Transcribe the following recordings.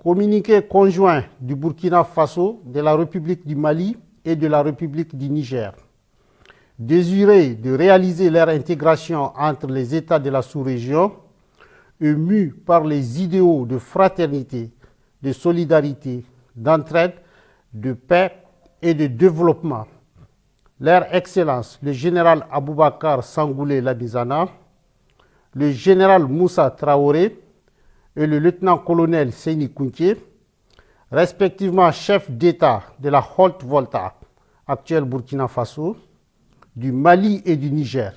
Communiqué conjoint du Burkina Faso, de la République du Mali et de la République du Niger. Désiré de réaliser leur intégration entre les États de la sous-région, mus par les idéaux de fraternité, de solidarité, d'entraide, de paix et de développement. Leur Excellence, le général Aboubakar Sangoulé Labizana, le général Moussa Traoré et le lieutenant-colonel Seyni Kounké, respectivement chefs d'État de la Haute-Volta, actuelle Burkina Faso, du Mali et du Niger,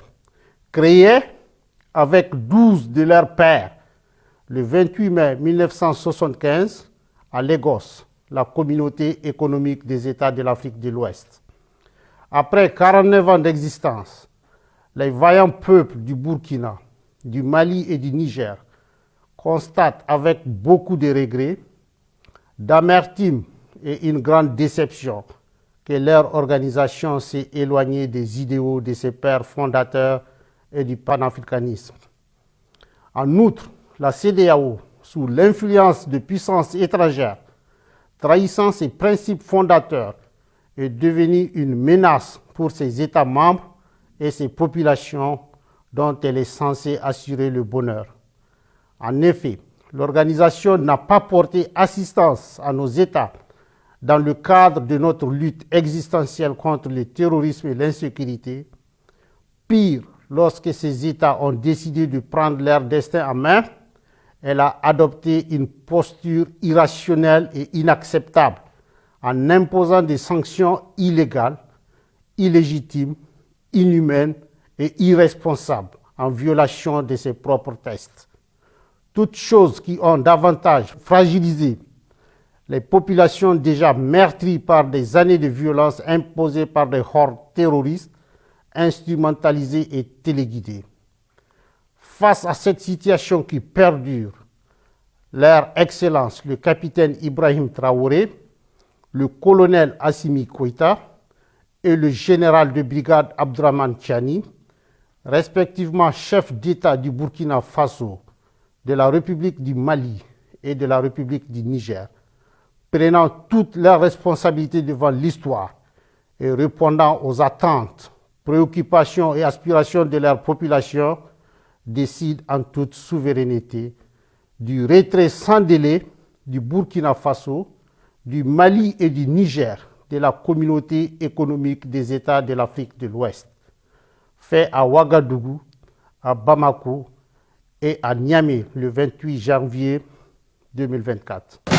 créés avec 12 de leurs pairs le 28 mai 1975 à Lagos, la communauté économique des États de l'Afrique de l'Ouest. Après 49 ans d'existence, les vaillants peuples du Burkina, du Mali et du Niger constatent avec beaucoup de regrets, d'amertume et une grande déception que leur organisation s'est éloignée des idéaux de ses pères fondateurs et du panafricanisme. En outre, la CEDEAO, sous l'influence de puissances étrangères, trahissant ses principes fondateurs, est devenue une menace pour ses États membres et ses populations dont elle est censée assurer le bonheur. En effet, l'organisation n'a pas porté assistance à nos États dans le cadre de notre lutte existentielle contre le terrorisme et l'insécurité. Pire, lorsque ces États ont décidé de prendre leur destin en main, elle a adopté une posture irrationnelle et inacceptable en imposant des sanctions illégales, illégitimes, inhumaines et irresponsables en violation de ses propres textes. Toutes choses qui ont davantage fragilisé les populations déjà meurtries par des années de violence imposées par des hordes terroristes, instrumentalisées et téléguidées. Face à cette situation qui perdure, leur Excellence, le capitaine Ibrahim Traoré, le colonel Assimi Goïta et le général de brigade Abdraman Tchani, respectivement chefs d'État du Burkina Faso, de la République du Mali et de la République du Niger, prenant toutes leurs responsabilités devant l'histoire et répondant aux attentes, préoccupations et aspirations de leur population, décident en toute souveraineté du retrait sans délai du Burkina Faso, du Mali et du Niger de la communauté économique des États de l'Afrique de l'Ouest, fait à Ouagadougou, à Bamako et à Niamey le 28 janvier 2024.